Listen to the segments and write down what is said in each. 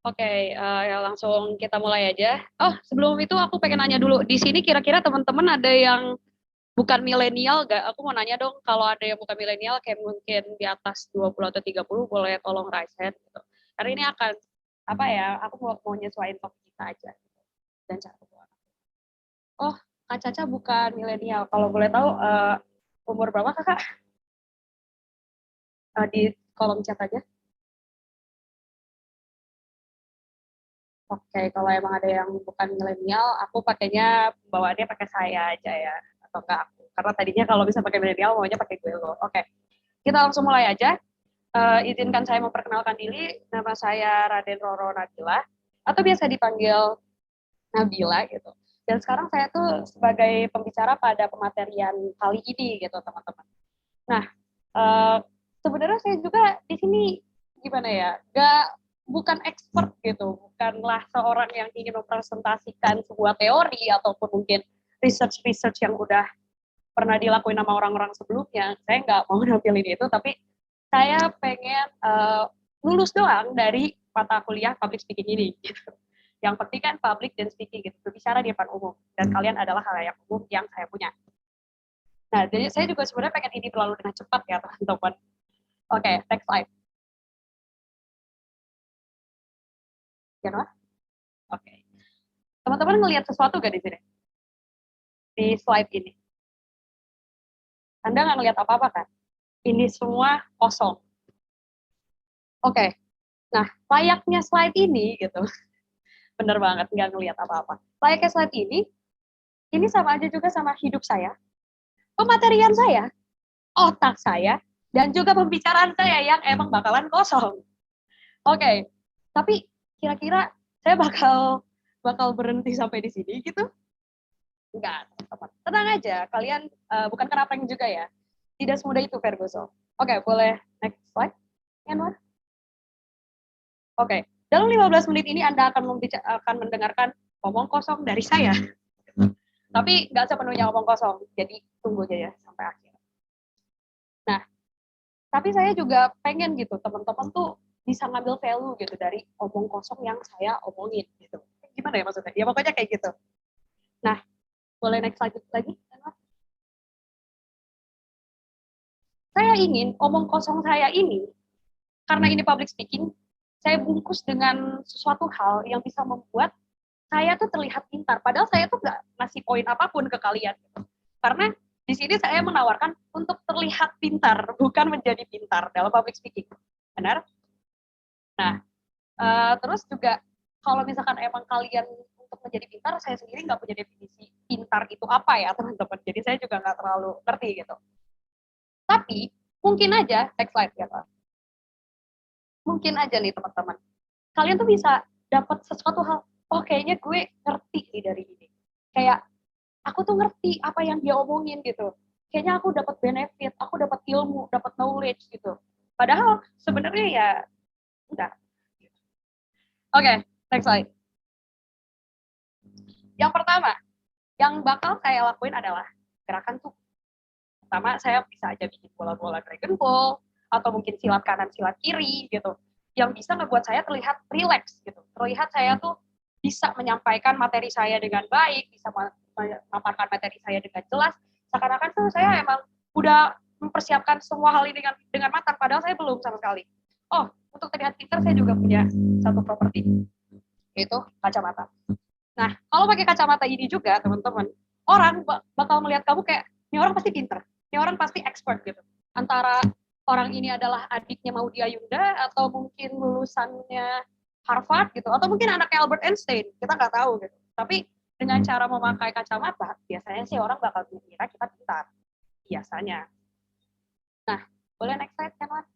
Oke, ya langsung kita mulai aja. Oh, sebelum itu aku pengen nanya dulu. Di sini kira-kira teman-teman ada yang bukan milenial gak? Aku mau nanya dong, kalau ada yang bukan milenial kayak mungkin di atas 20 atau 30 boleh tolong raise hand gitu. Karena ini akan apa ya? Aku mau nyesuaiin topik kita aja gitu. Dan cara berbuat. Oh, Kak Caca bukan milenial. Kalau boleh tahu umur berapa Kakak? Di kolom chat aja. Oke, kalau emang ada yang bukan milenial, aku pakainya bawaannya pakai saya aja ya, atau enggak aku. Karena tadinya kalau bisa pakai milenial, maunya pakai gue lo. Oke, kita langsung mulai aja. Izinkan saya memperkenalkan diri. Nama saya Raden Roro Nabila, atau biasa dipanggil Nabila gitu. Dan sekarang saya tuh sebagai pembicara pada pematerian kali ini gitu, teman-teman. Nah, uh, sebenarnya saya juga di sini gimana ya, bukan expert gitu, bukanlah seorang yang ingin mempresentasikan sebuah teori ataupun mungkin research yang udah pernah dilakuin sama orang-orang sebelumnya. Saya nggak mau nampilin itu, tapi saya pengen lulus doang dari mata kuliah public speaking ini. Gitu. Yang penting kan public dan speaking gitu, berbicara di depan umum. Dan kalian adalah halayak umum yang saya punya. Nah, jadi saya juga sebenarnya pengen ini berlalu dengan cepat ya, teman-teman. Oke, next slide. Jangan. Oke. Teman-teman ngelihat sesuatu gak di sini? Di slide ini. Anda nggak ngelihat apa-apa kan? Ini semua kosong. Oke. Nah, layaknya slide ini gitu. Bener banget, nggak ngelihat apa-apa. Layaknya slide ini sama aja juga sama hidup saya, pematerian saya, otak saya, dan juga pembicaraan saya yang emang bakalan kosong. Oke. Tapi kira-kira saya bakal berhenti sampai di sini gitu? Enggak, teman-teman. Tenang aja, kalian bukan kena prank juga ya. Tidak semudah itu, Ferguson. Oke, boleh next slide? Yanwar? Oke, dalam 15 menit ini Anda akan mendengarkan omong kosong dari saya. Tapi nggak sepenuhnya omong kosong, jadi tunggu aja ya sampai akhir. Nah, tapi saya juga pengen gitu, teman-teman tuh bisa ngambil value gitu dari omong kosong yang saya omongin gitu. Gimana ya maksudnya? Ya pokoknya kayak gitu. Nah, boleh next slide lagi? Saya ingin omong kosong saya ini, karena ini public speaking, saya bungkus dengan sesuatu hal yang bisa membuat saya tuh terlihat pintar. Padahal saya tuh nggak ngasih poin apapun ke kalian. Gitu. Karena di sini saya menawarkan untuk terlihat pintar, bukan menjadi pintar dalam public speaking. Benar? Nah, terus juga kalau misalkan emang kalian untuk menjadi pintar, saya sendiri nggak punya definisi pintar itu apa ya teman-teman. Jadi saya juga nggak terlalu ngerti gitu. Tapi mungkin aja, next slide ya Pak. Mungkin aja nih teman-teman, kalian tuh bisa dapat sesuatu hal, oh kayaknya gue ngerti nih dari ini. Kayak aku tuh ngerti apa yang dia omongin gitu. Kayaknya aku dapat benefit, aku dapat ilmu, dapat knowledge gitu. Padahal sebenarnya ya enggak. Oke, okay, next slide. Yang pertama, yang bakal saya lakuin adalah gerakan tuh. Pertama, saya bisa aja bikin bola-bola Dragon Ball, atau mungkin silat kanan, silat kiri, gitu. Yang bisa ngebuat saya terlihat relax, gitu. Terlihat saya tuh bisa menyampaikan materi saya dengan baik, bisa memaparkan materi saya dengan jelas. Seakan-akan tuh saya emang udah mempersiapkan semua hal ini dengan matang, padahal saya belum sama sekali. Oh, untuk terlihat pintar saya juga punya satu properti, yaitu kacamata. Nah, kalau pakai kacamata ini juga, teman-teman, orang bakal melihat kamu kayak, ini orang pasti pinter, ini orang pasti expert gitu. Antara orang ini adalah adiknya Maudy Ayunda, atau mungkin lulusannya Harvard gitu, atau mungkin anaknya Albert Einstein, kita nggak tahu gitu. Tapi dengan cara memakai kacamata, biasanya sih orang bakal mengira kita pintar, biasanya. Nah, boleh next slide, kan?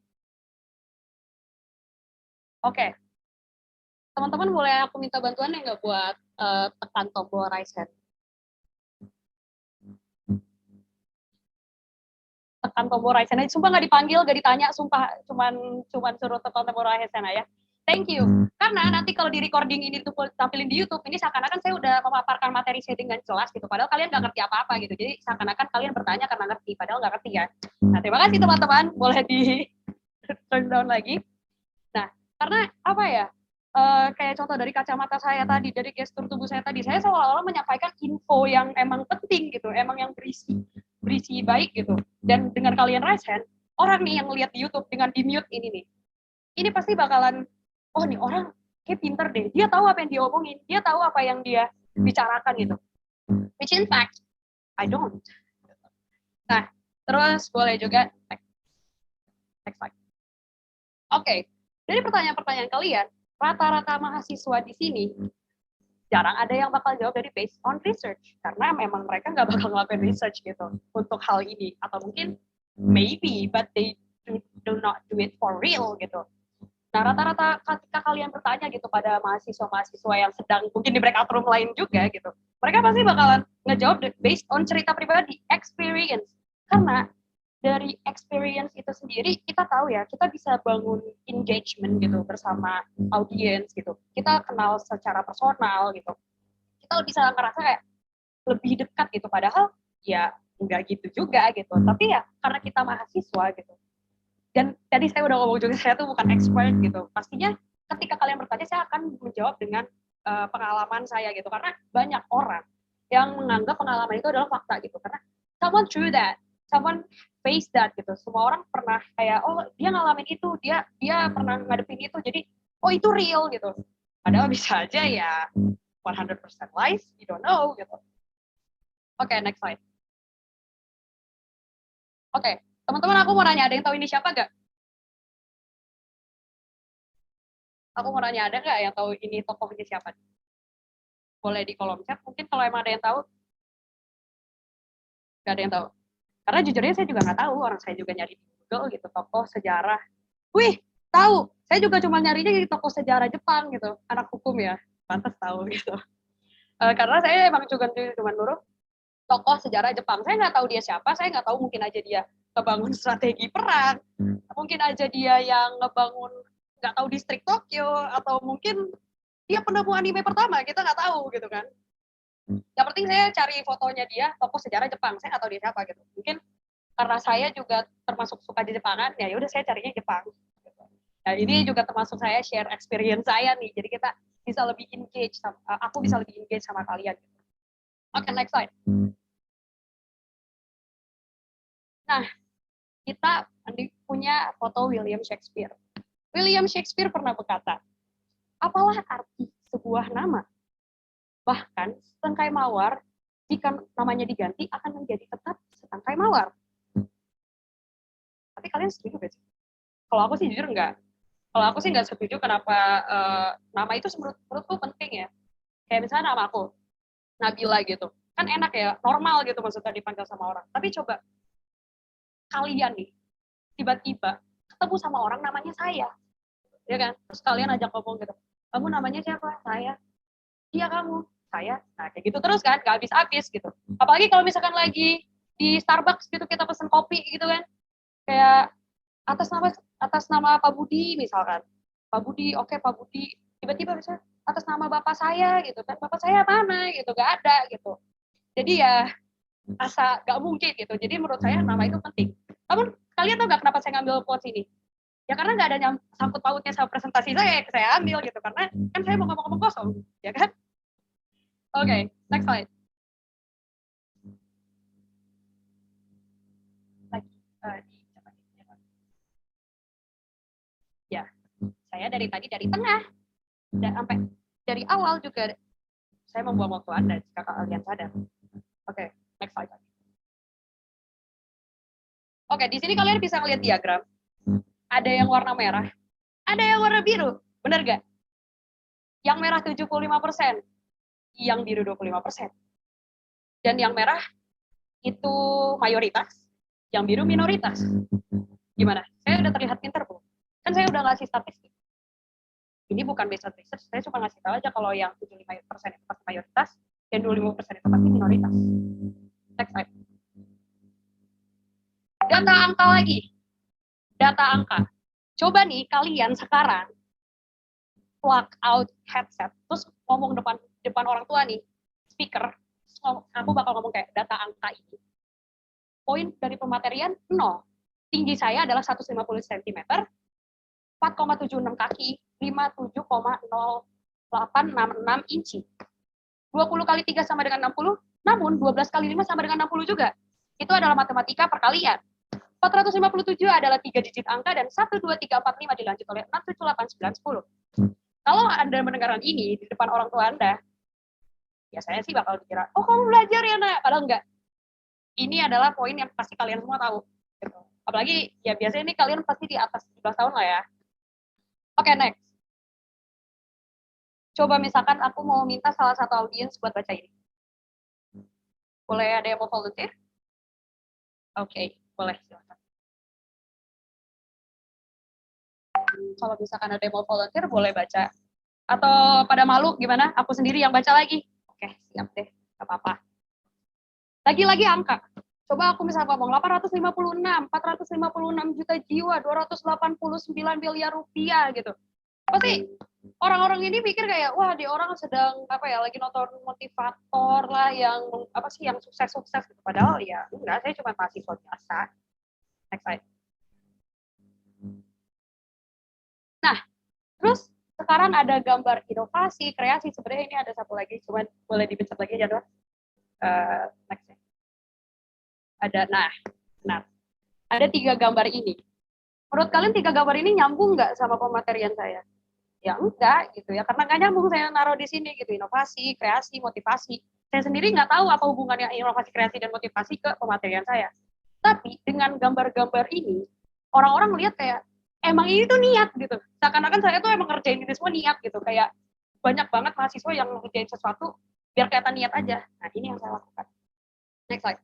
Oke, teman-teman boleh aku minta bantuan ya nggak buat tekan tombol raise hand? Tekan tombol raise hand aja. Sumpah nggak dipanggil, nggak ditanya, sumpah cuman suruh tekan tombol raise hand aja. Thank you. Karena nanti kalau di recording ini tuh tampilin di YouTube, ini seakan-akan saya udah memaparkan materi saya dengan jelas gitu. Padahal kalian nggak ngerti apa-apa gitu. Jadi seakan-akan kalian bertanya karena ngerti, padahal nggak ngerti ya. Nah, terima kasih teman-teman. Boleh di turn down lagi. Nah, karena apa ya? kayak contoh dari kacamata saya tadi, dari gestur tubuh saya tadi, saya seolah-olah menyampaikan info yang emang penting gitu, emang yang berisi baik gitu. Dan dengan kalian raise hand, orang nih yang lihat di YouTube dengan di mute ini nih, ini pasti bakalan, oh nih orang kayak pinter deh, dia tahu apa yang dia omongin, dia tahu apa yang dia bicarakan gitu. Which in fact, I don't. Nah, terus boleh juga next slide. Oke, dari pertanyaan-pertanyaan kalian, rata-rata mahasiswa di sini jarang ada yang bakal jawab dari based on research, karena memang mereka nggak bakal ngelakuin research gitu untuk hal ini, atau mungkin maybe but they do not do it for real gitu. Nah, rata-rata ketika kalian bertanya gitu pada mahasiswa-mahasiswa yang sedang mungkin di breakout room lain juga gitu, mereka pasti bakalan ngejawab based on cerita pribadi, experience. Karena dari experience itu sendiri kita tahu ya, kita bisa bangun engagement gitu bersama audiens gitu. Kita kenal secara personal gitu. Kita bisa ngerasa kayak lebih dekat gitu, padahal ya enggak gitu juga gitu. Tapi ya karena kita mahasiswa gitu. Dan tadi saya udah ngomong juga, saya tuh bukan expert gitu. Pastinya ketika kalian bertanya, saya akan menjawab dengan pengalaman saya gitu. Karena banyak orang yang menganggap pengalaman itu adalah fakta gitu. Karena someone through that, someone face that gitu. Semua orang pernah kayak, oh dia ngalamin itu, dia pernah ngadepin itu, jadi oh itu real gitu. Padahal bisa aja ya 100% lies, you don't know gitu. Oke, next slide. Oke, teman-teman aku mau nanya, ada yang tahu ini siapa gak? Aku mau nanya, ada nggak yang tahu ini tokohnya siapa? Boleh di kolom chat, mungkin kalau emang ada yang tahu. Nggak ada yang tahu. Karena jujurnya saya juga nggak tahu, orang saya juga nyari di Google gitu, tokoh sejarah. Wih, tahu. Saya juga cuma nyarinya di tokoh sejarah Jepang gitu, anak hukum ya, pantas tahu gitu. Karena saya emang juga cuma nurut tokoh sejarah Jepang. Saya nggak tahu dia siapa, saya nggak tahu, mungkin aja dia ngebangun strategi perang, mungkin aja dia yang ngebangun nggak tahu distrik Tokyo, atau mungkin dia penemu anime pertama, kita nggak tahu gitu kan. Yang penting saya cari fotonya dia, tokoh sejarah Jepang, saya nggak tahu dia siapa gitu. Mungkin karena saya juga termasuk suka di Jepangan, ya udah saya carinya Jepang. Nah, ini juga termasuk saya share experience saya nih, jadi kita bisa lebih engage, aku bisa lebih engage sama kalian. Oke, next slide. Nah, kita punya foto William Shakespeare. William Shakespeare pernah berkata, apalah arti sebuah nama? Bahkan setangkai mawar, jika namanya diganti, akan menjadi tetap setangkai mawar. Tapi kalian setuju gak sih? Kalau aku sih jujur enggak. Kalau aku sih nggak setuju, kenapa nama itu menurutku penting ya. Kayak misalnya nama aku, Nabila gitu. Kan enak ya, normal gitu maksudnya dipanggil sama orang. Tapi coba, kalian nih, tiba-tiba ketemu sama orang namanya saya. Ya kan? Terus kalian ajak ngomong gitu, kamu namanya siapa? Saya. Iya kamu. Saya. Nah kayak gitu terus kan, gak habis-habis gitu. Apalagi kalau misalkan lagi di Starbucks gitu, kita pesen kopi gitu kan. Kayak atas nama Pak Budi misalkan. Pak Budi, oke Pak Budi. Tiba-tiba bisa atas nama bapak saya gitu kan. Bapak saya mana gitu, gak ada gitu. Jadi ya asa gak mungkin gitu. Jadi menurut saya nama itu penting. Namun kalian tahu gak kenapa saya ngambil quotes ini? Ya karena gak ada yang sangkut pautnya sama presentasi saya ambil gitu. Karena kan saya mau ngomong-ngomong kosong, ya kan? Oke, next slide. Lagi, ya, saya dari tadi dari tengah dan sampai dari awal juga saya membuang waktu Anda jika kalian sadar. Oke, next slide. Oke, di sini kalian bisa melihat diagram. Ada yang warna merah, ada yang warna biru. Benar gak? Yang merah 75%, yang biru 25%. Dan yang merah itu mayoritas, yang biru minoritas. Gimana? Saya udah terlihat pinter, Bu. Kan saya udah ngasih statistik. Ini bukan based on research, saya cuma ngasih tahu aja kalau yang 75% itu pasti mayoritas, dan 25% itu pasti minoritas. Next slide. Data angka lagi. Data angka. Coba nih kalian sekarang plug out headset, terus ngomong depan orang tua nih, speaker, aku bakal ngomong kayak data angka ini. Poin dari pematerian 0. Tinggi saya adalah 150 cm, 4,76 kaki, 57,0866 inci. 20 kali 3 sama dengan 60, namun 12 kali 5 sama dengan 60 juga. Itu adalah matematika perkalian. 457 adalah 3 digit angka dan 1, 2, 3, 4, 5 dilanjut oleh 6, 7, 8, 9, 10. Kalau Anda mendengarkan ini di depan orang tua Anda, biasanya sih bakal dikira, oh kamu belajar ya nak, padahal enggak. Ini adalah poin yang pasti kalian semua tahu. Gitu. Apalagi ya biasanya ini kalian pasti di atas 17 tahun lah ya. Oke, next. Coba misalkan aku mau minta salah satu audiens buat baca ini. Boleh ada yang mau volunteer? Oke, boleh silakan. Kalau misalkan ada yang mau volunteer, boleh baca. Atau pada malu gimana? Aku sendiri yang baca lagi. Oke, siap deh. Gak apa-apa. Lagi-lagi angka. Coba aku misalnya ngomong 856, 456 juta jiwa, 289 miliar rupiah gitu. Pasti orang-orang ini mikir kayak, wah dia orang sedang apa ya, lagi nonton motivator lah yang apa sih yang sukses-sukses gitu. Padahal ya enggak, saya cuma mahasiswa biasa. Next slide. Nah, terus sekarang ada gambar inovasi, kreasi. Sebenarnya ini ada satu lagi, cuman boleh dipencet lagi ya, Dok. Next. Ada, nah, ada 3 gambar ini. Menurut kalian 3 gambar ini nyambung nggak sama pematerian saya? Ya enggak gitu ya, karena nggak nyambung saya naruh di sini gitu, inovasi, kreasi, motivasi. Saya sendiri nggak tahu apa hubungannya inovasi, kreasi, dan motivasi ke pematerian saya. Tapi dengan gambar-gambar ini, orang-orang melihat kayak, emang ini tuh niat gitu. Seakan-akan saya tuh emang ngerjain ini semua niat gitu, kayak banyak banget mahasiswa yang ngerjain sesuatu biar kelihatan niat aja. Nah ini yang saya lakukan. Next slide.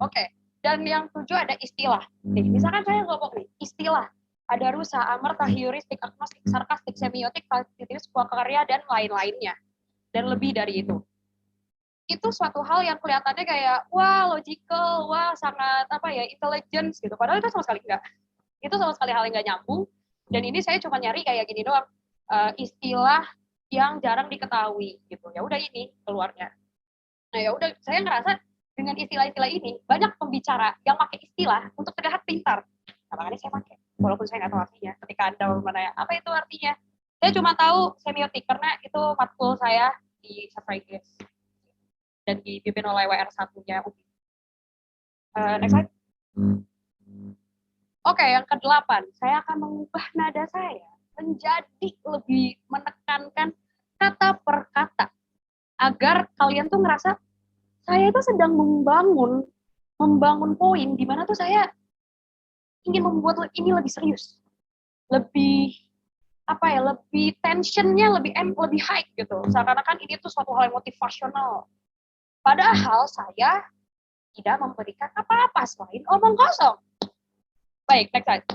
Oke, dan yang 7 ada istilah. Nih, misalkan saya ngomong nih, istilah. Ada rusa, amerta, heuristik, agnostik, sarkastik, semiotik, kualitatif, karya, dan lain-lainnya. Dan lebih dari itu. Itu suatu hal yang kelihatannya kayak, wah logical, wah sangat apa ya, intelligence gitu. Padahal itu sama sekali enggak. Itu sama sekali hal yang enggak nyambung. Dan ini saya cuma nyari kayak gini doang, istilah yang jarang diketahui gitu. Ya udah ini keluarnya. Nah ya udah, saya ngerasa dengan istilah-istilah ini banyak pembicara yang pakai istilah untuk terlihat pintar. Nah, makanya saya pakai, walaupun saya nggak tahu artinya. Ketika Anda menanya apa itu artinya, saya cuma tahu semiotik karena itu matkul saya di sastra Inggris dan dipimpin oleh WR1-nya UPI. Next slide. Oke, yang ke-8, saya akan mengubah nada saya menjadi lebih menekankan kata per kata agar kalian tuh ngerasa saya itu sedang membangun poin di mana tuh saya ingin membuat ini lebih serius, lebih apa ya, lebih tensionnya lebih high gitu. Seakan-akan ini tuh suatu hal yang motivasional. Padahal saya tidak memberikan apa-apa selain omong kosong. Baik, next slide.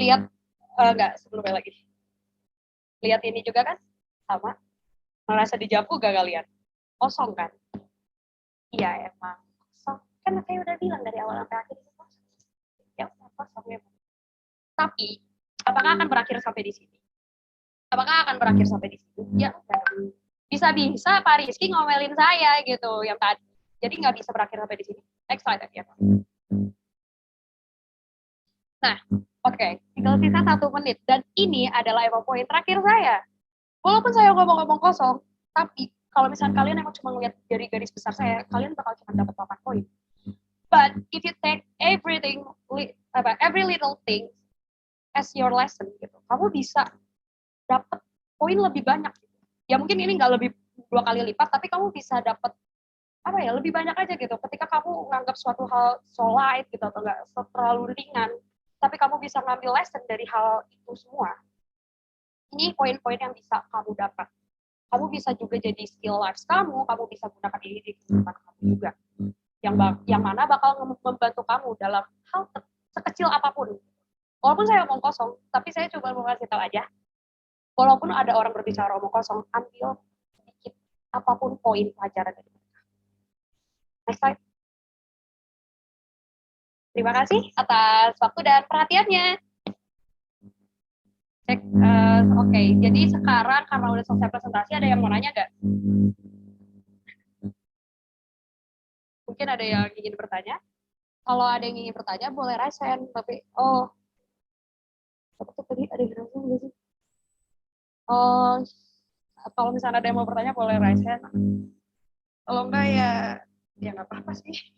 Lihat, enggak, sebelumnya lagi. Lihat ini juga kan, sama. Merasa dijampu gak kalian? Kosong kan? Iya emang kosong. Kan saya udah bilang dari awal sampai akhir itu kosong. Ya kosong ya. Tapi apakah akan berakhir sampai di sini? Apakah akan berakhir sampai di sini? Ya bisa-bisa Pak Rizky ngomelin saya gitu yang tadi. Jadi nggak bisa berakhir sampai di sini. Next slide ya. Nah, oke, tinggal sisa 1 menit dan ini adalah emang poin terakhir saya. Walaupun saya ngomong-ngomong kosong, tapi kalau misalnya kalian emang cuma ngeliat dari garis besar saya, kalian bakal cuma dapat 8 poin. But if you take every little thing as your lesson gitu, kamu bisa dapat poin lebih banyak. Ya mungkin ini nggak lebih 2 kali lipat, tapi kamu bisa dapat apa ya, lebih banyak aja gitu. Ketika kamu nganggap suatu hal so light gitu atau nggak terlalu ringan, tapi kamu bisa ngambil lesson dari hal itu semua. Ini poin-poin yang bisa kamu dapat. Kamu bisa juga jadi skill lives kamu bisa gunakan ini di kehidupan kamu juga. Yang mana bakal membantu kamu dalam hal sekecil apapun. Walaupun saya omong kosong, tapi saya coba mau kasih tahu aja. Walaupun ada orang berbicara omong kosong, ambil sedikit apapun poin pelajaran dari mereka. Next slide. Terima kasih atas waktu dan perhatiannya. Oke, jadi sekarang karena udah selesai presentasi, ada yang mau nanya nggak? mungkin ada yang ingin bertanya. Kalau ada yang ingin bertanya, boleh raise hand. Tapi, apa tuh tadi? Ada yang raise hand nggak sih? Oh, kalau misalnya ada yang mau bertanya, boleh raise hand. Kalau enggak, ya nggak apa-apa sih.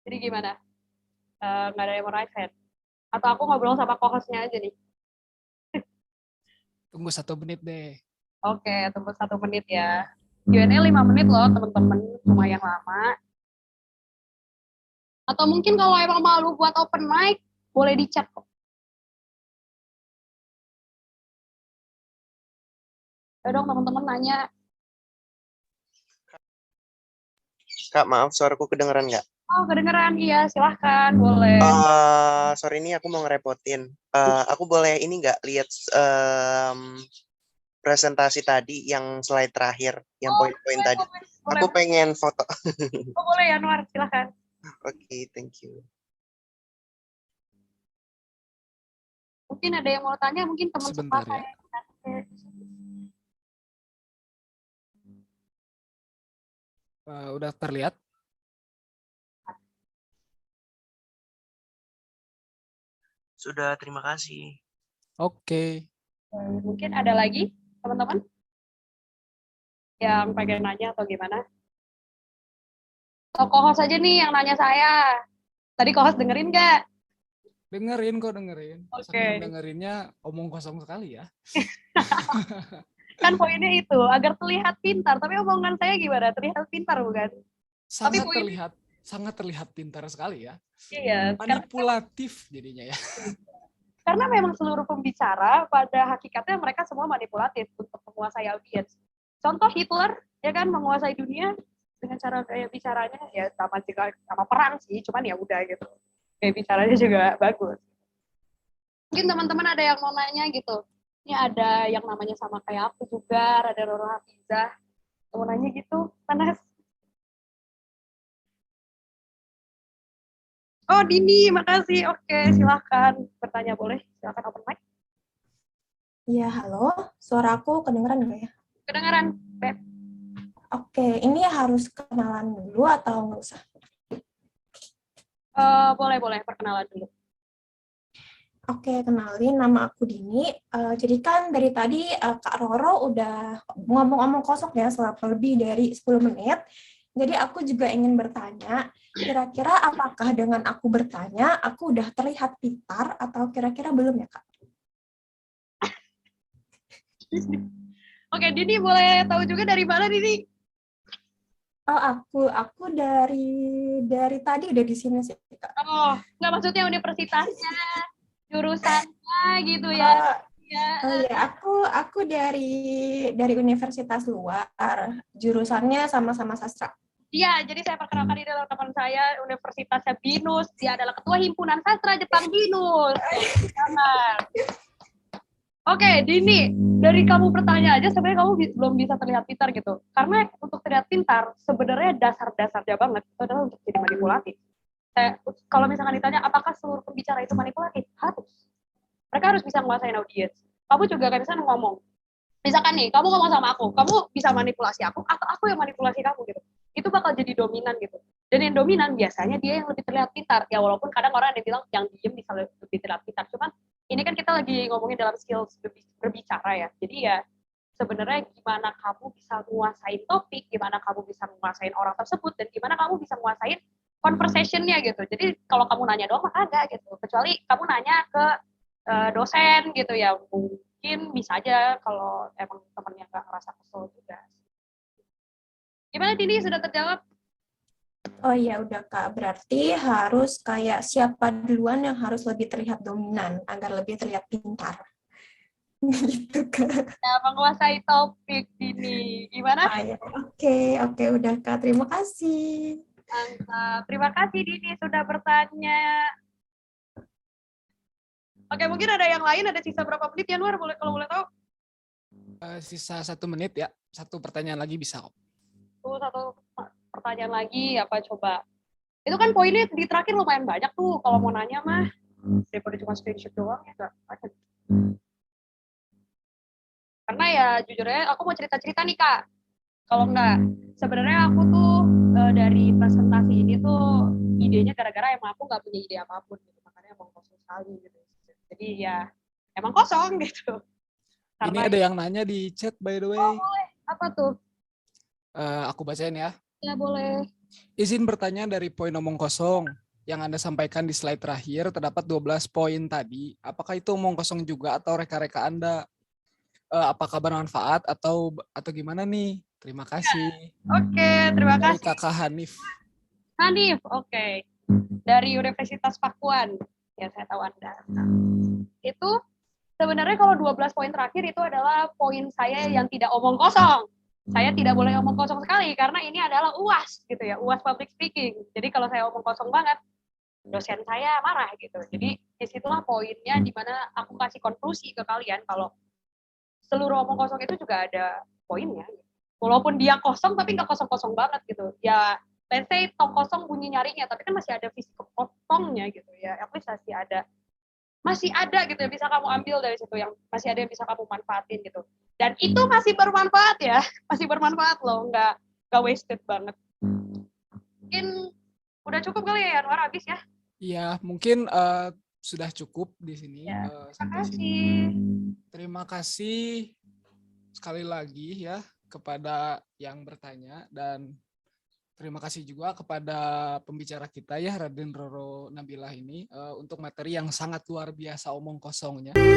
Jadi gimana? Nggak ada yang mau raise hand? Atau aku ngobrol sama co-hostnya aja nih? Tunggu 1 menit deh. Oke, tunggu 1 menit ya. Q&A 5 menit loh, teman-teman. Lumayan lama. Atau mungkin kalau emang malu buat open mic, boleh dicek kok. Ya dong teman-teman nanya. Kak, maaf suaraku kedengeran nggak? Oh, kedengeran. Iya, silahkan. Boleh. Sorry ini aku mau ngerepotin. Aku boleh ini nggak lihat presentasi tadi yang slide terakhir, yang poin-poin tadi. Boleh. Aku pengen foto. Oh, boleh ya, Anwar. Silahkan. Oke, thank you. Mungkin ada yang mau tanya, mungkin teman Sebentar sepapa ya. Udah terlihat? Sudah, terima kasih. Oke. Mungkin ada lagi, teman-teman? Yang pengen nanya atau gimana? Oh, co-host aja nih yang nanya saya. Tadi co-host dengerin nggak? Dengerin kok, dengerin. Oke. Saking dengerinnya omong kosong sekali ya. Kan poinnya itu, agar terlihat pintar. Tapi omongan saya gimana? Terlihat pintar bukan? Tapi poinnya, Sangat terlihat pintar sekali ya. iya. Manipulatif jadinya ya. Karena memang seluruh pembicara pada hakikatnya mereka semua manipulatif untuk menguasai audiens. Contoh Hitler, ya kan, menguasai dunia dengan cara gaya bicaranya, ya sama perang sih, cuman ya udah gitu. Gaya bicaranya juga bagus. Mungkin teman-teman ada yang mau nanya gitu. Ini ada yang namanya sama kayak aku juga, ada Roro Hafizah. Mau nanya gitu, panas. Oh, Dini, makasih. Oke, silahkan bertanya boleh. Silahkan open mic. Iya, halo. Suaraku kedengeran nggak ya? Kedengaran, Beb. Oke, ini harus kenalan dulu atau nggak usah? Boleh, perkenalan dulu. Oke, kenalin nama aku Dini. Jadi kan dari tadi Kak Roro udah ngomong-ngomong kosong ya selama lebih dari 10 menit. Jadi aku juga ingin bertanya, kira-kira apakah dengan aku bertanya, aku udah terlihat pintar atau kira-kira belum ya, Kak? Oke, Dini boleh tahu juga dari mana, Dini? Oh, aku dari tadi udah di sini sih, Kak. Oh, nggak maksudnya universitasnya, jurusannya gitu ya. Oh ya, aku dari universitas luar, jurusannya sama-sama sastra. Iya, jadi saya perkenalkan ini adalah teman saya, Universitasnya BINUS. Dia adalah Ketua Himpunan Sastra Jepang BINUS. Oke, Dini, dari kamu bertanya aja sebenarnya kamu belum bisa terlihat pintar gitu. Karena untuk terlihat pintar, sebenarnya dasar-dasarnya banget itu adalah untuk jadi manipulatif. Kalau misalkan ditanya, apakah seluruh pembicara itu manipulatif? Harus. Mereka harus bisa menguasai audiens. Kamu juga kan bisa ngomong. Misalkan nih, kamu ngomong sama aku, kamu bisa manipulasi aku, atau aku yang manipulasi kamu gitu. Itu bakal jadi dominan gitu. Dan yang dominan biasanya dia yang lebih terlihat pintar. Ya walaupun kadang orang ada yang bilang yang diem bisa lebih terlihat pintar. Cuman ini kan kita lagi ngomongin dalam skills berbicara ya. Jadi ya sebenarnya gimana kamu bisa menguasai topik, gimana kamu bisa menguasai orang tersebut, dan gimana kamu bisa menguasai conversation-nya gitu. Jadi kalau kamu nanya doang mah agak gitu. Kecuali kamu nanya ke dosen gitu ya, mungkin bisa aja kalau emang temennya nggak ngerasa kesel juga. Gimana Tini, sudah terjawab? Oh iya, udah Kak. Berarti harus kayak siapa duluan yang harus lebih terlihat dominan agar lebih terlihat pintar. Gitu Kak. Ya, menguasai topik Tini. Gimana? Ya. Oke, udah Kak. Terima kasih. Mantap. Terima kasih Dini sudah bertanya. Oke, mungkin ada yang lain, ada sisa berapa menit ya, Nur? Kalau boleh tahu? Sisa 1 menit ya. Satu pertanyaan lagi bisa kok. Satu pertanyaan lagi, apa coba? Itu kan poinnya di terakhir lumayan banyak tuh, kalau mau nanya mah. Daripada cuma screenshot doang, ya nggak ada. Karena ya, jujur aja, aku mau cerita-cerita nih, Kak. Kalau enggak, sebenarnya aku tuh dari presentasi ini tuh idenya gara-gara emang aku nggak punya ide apapun gitu, makanya emang kosong sekali gitu. Jadi ya emang kosong gitu. Ini Karena ada yang nanya di chat by the way. apa tuh? Aku bacain ya. Ya boleh. Izin bertanya dari poin omong kosong yang Anda sampaikan di slide terakhir terdapat 12 poin tadi. Apakah itu omong kosong juga atau reka-reka Anda? Apakah bermanfaat atau gimana nih? Terima kasih. Oke, terima Dari kasih. Kakak Hanif. Hanif, oke. Dari Universitas Pakuan. Ya, saya tahu Anda. Nah, itu sebenarnya kalau 12 poin terakhir itu adalah poin saya yang tidak omong kosong. Saya tidak boleh omong kosong sekali karena ini adalah UAS gitu ya, UAS public speaking. Jadi kalau saya omong kosong banget, dosen saya marah gitu. Jadi disitulah poinnya di mana aku kasih konklusi ke kalian kalau seluruh omong kosong itu juga ada poinnya. Walaupun dia kosong tapi nggak kosong-kosong banget gitu. Ya, let's say tong kosong bunyi nyaringnya, tapi kan masih ada visi kosongnya gitu ya. At least masih ada gitu ya, bisa kamu ambil dari situ, yang masih ada yang bisa kamu manfaatin gitu. Dan itu masih bermanfaat ya, masih bermanfaat loh, nggak wasted banget. Mungkin udah cukup kali ya Anwar, habis ya? Iya, mungkin sudah cukup di sini. Ya, terima Sampai kasih. sini. Terima kasih sekali lagi ya kepada yang bertanya, dan terima kasih juga kepada pembicara kita ya, Raden Roro Nabilah ini untuk materi yang sangat luar biasa omong kosongnya. Dan